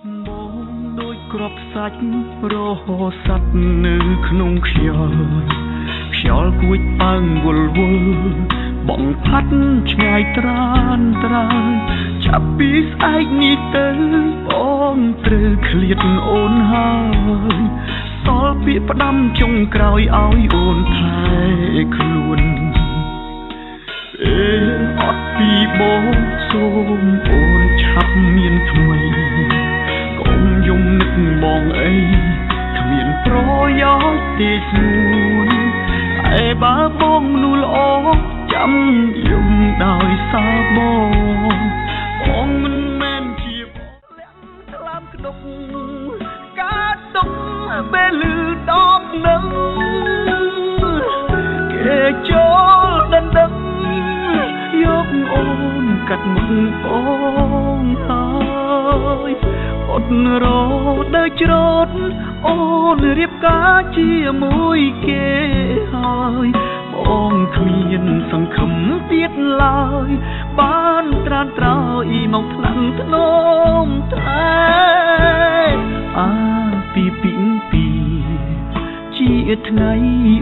បងដូចក្របសាច់រហូតសัตว์នៅក្នុងខ្យល់គួចប៉ើងវល់វល់បងផាត់ឆ្ងាយត្រានត្រានចាប់ពីស្អែកនេះទៅបងត្រូវឃ្លាតអូនហើយសល់ពាក្យផ្ដាំចុងក្រោយឲ្យអូនថែខ្លួនអត់ពីបងសូមអូនឆាប់មានថ្មីកុំយំនឹកបងអីគ្មានប្រយោជន៍ទេស្នួនតែបើបងមនុស្សល្អចាំយំដោយសារបងមិនមែនជាបងលាក់ក្លាមក្តុកការទុកពេលលឺដកនឹងគេចូលដណ្ដឹងយកអូនកាត់មុខបងហើយអត់រដើរច្រូតអូនរៀបការជាមួយគេហើយបងគ្មានសង្ឃឹមទៀតឡើយបានត្រានត្រោយមកថ្លាំងធ្នមតែពីជាថ្ងៃ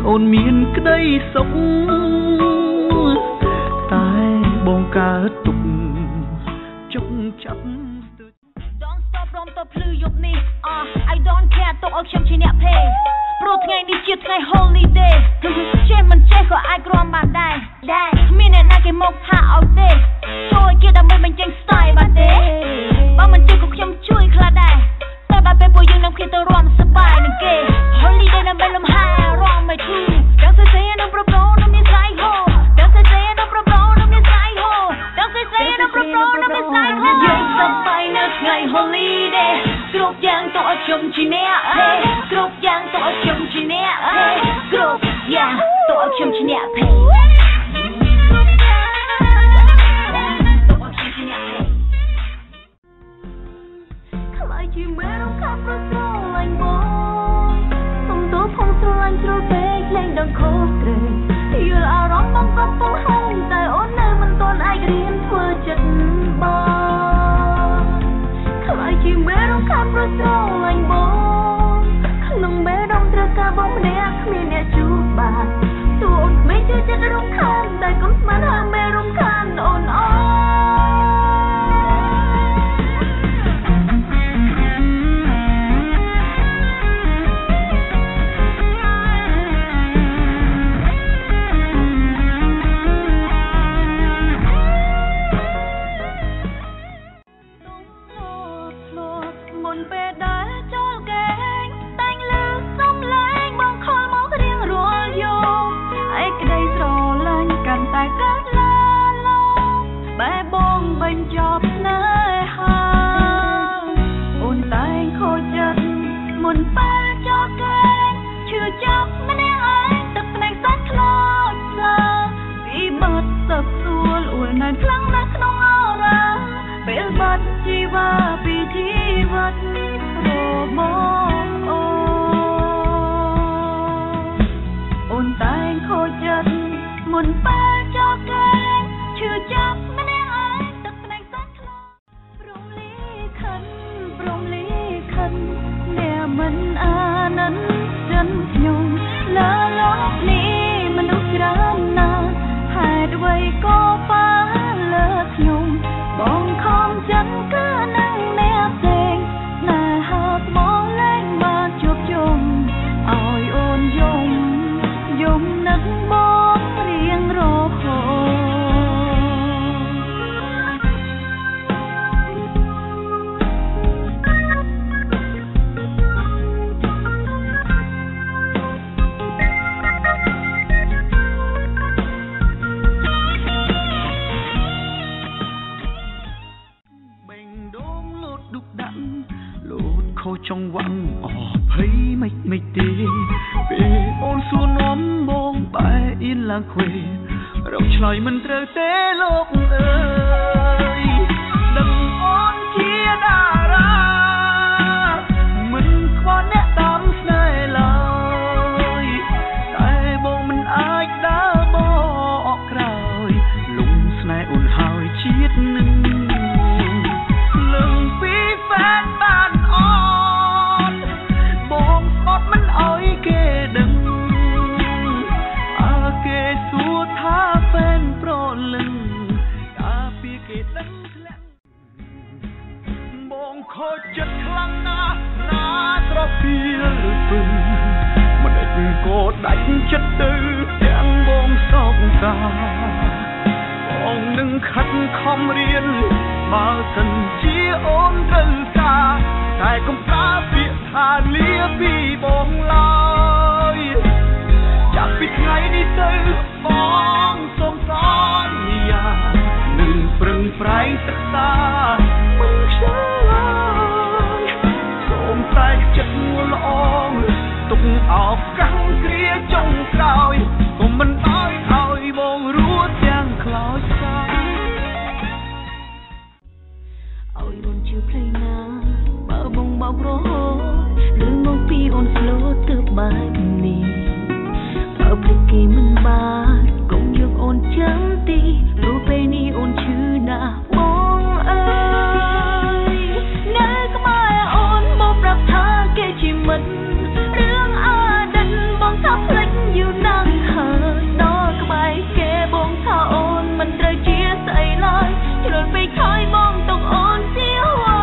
អូនមានក្តីសុខតែបងកើតទុកចុកចាប់ Don't stop រំតភ្លឺយប់នេះI don't care ទុកឲ្យខ្ញុំជាអ្នកភេព្រោះថ្ងៃនេះជាថ្ងៃ holiday ចេះមិនចេះក៏អាចគ្រាន់បានដែរគ្មានអ្នកណាគេមកថាឲ្យទេជួយគេដើម្បីបញ្ចេញ style បានទេបើមិនចេះក៏ខ្ញុំជួយខ្លះដែរតែដល់ពេលពួកយើងនឹងគ្នាទៅរំសប្បាយនឹងគេ holiday ដើម្បីលំហែរំមិនធូរដល់ស្អីនឹងប្រប្រនឹងមានស្អីហូដល់ស្អីនឹងប្រប្រនឹងមានស្អីហូដល់ស្អីនឹងប្រប្រនឹងមានស្អីហូយើងសប្បាយនៅថ្ងៃ holiday គ្រប់យ៉ាងទៅឲ្យខ្ញុំជាអ្នកគ្រប់យ៉ាងទៅឲ្យខ្ញុំជាអ្នកគ្រប់យ៉ាងទៅឲ្យខ្ញុំជាអ្នកខ្លាចជាមេរងខាប់ប្រស្រលាញ់បងសុំទោសផងស្រឡាញ់ជ្រុលពេកលែងដឹងខុសត្រូវយល់អារម្មណ៍បងកំពុងហៅតែអូននៅមិនទាន់អាចរៀនធ្វើចិត្តបងខ្លាចជាមេរងខាប់ប្រស្រលាញ់បងក្នុងមេរងត្រូវការបងម្នាក់គ្មានអ្នកជួបបានទូអូនមិនជឿចិត្តរំខានតែកុំស្មានថាមេរំខានអូនជីវ៉ាពីជីវិតរបស់អូនតែងខូចចិត្តមុនពេលចោលកែងឈឺចាប់ម្នាក់ឯងទឹកភ្នែកសាច់ខ្លោព្រមលីខិនអ្នកមិនអាណិនចិនខ្ញុំលើលោកនេះមនុស្សច្រើនណាស់ហេតុអ្វីក៏ប៉ាលើខ្ញុំបងខំចិត្តគឺនឹងអ្នកផ្សេងណែហើស្មោះលែងបានជួបជុំឲ្យអូនយំនឹកបងរៀងរហូខូចចង្វាក់អភ័យមិនទេពេលអូនសួរនាំបងបែអៀនឡើងខ្វេរកឆ្លើយមិនត្រូវទេលោកអើយដឹងអូនជាតារាមិនខ្វល់អ្នកតាមស្នេហ៍ឡើយតែបងមិនអាចដើរបកក្រោយលំស្នេហ៍អូនហើយជាតិនឹងលើពីហ្វេនបាន ខូចចិត្តខ្លាំងណាស់ណាត្រពីលពឹងមិនដេចក៏ដាច់ចិត្តទៅទាំងបងសោកសាបងនឹងខិតខំរៀនបើសិនជាអូនត្រូវការតែកុំប្រើពាក្យថាលាពីបងឡើយចាប់ពីថ្ងៃនេះទៅបងសូមសន្យានឹងប្រឹងប្រែងសិក្សាមិនខ្ជិលឡើយសូមតែចិត្តល្អទុកឱកាសគ្រាចុងក្រោយសូមមិនឲ្យបងរួចទាំងខ្លោចសាឲ្យអូនជឿភ្លេងណាបើបងបោករហូតឬមកពីអូនស្លូតទៅបែបនេះបើភ្លេចគេមិនបានកុំយកអូនចាំទីព្រោះពេលនេះអូនឈឺណាស់បងអើយនៅក្បែរអូនមកប្រាប់ថាគេជាមិត្តរឿងអតីតបងថាភ្លេចយូរណាស់ហើយដល់ក្បែរគេបងថាអូនមិនត្រូវជាស្អីឡើយជ្រុលពេកហើយបងទុកអូនជាអ្វី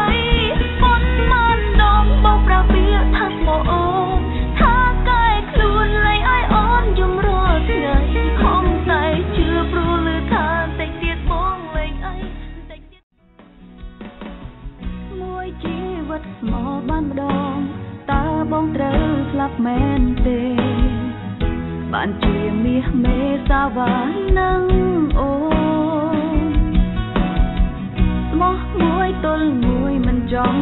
ប៉ុន្មានដងបងប្រាប់វាថាមកអូនថាកែខ្លួនលែងឲ្យអូនយំរាល់ថ្ងៃខំតែជឿព្រោះលឺថាតិចទៀតបងលែងអីតិចទៀតមួយជីវិតមកបានម្ដងតើបងត្រូវស្លាប់មែនទេបានជាមាសមេសាវ៉ានឹងអូនមកមួយទល់មួយមិនចង់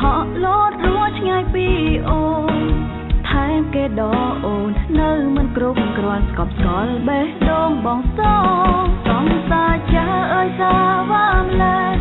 ហក់លោតរួចឆ្ងាយពីអូនថែមគេដកអូននៅមិនគ្រប់គ្រាន់ស្កប់ស្កល់បេះដូងបងសងសាចាអើយសាវ៉ាម្លេះ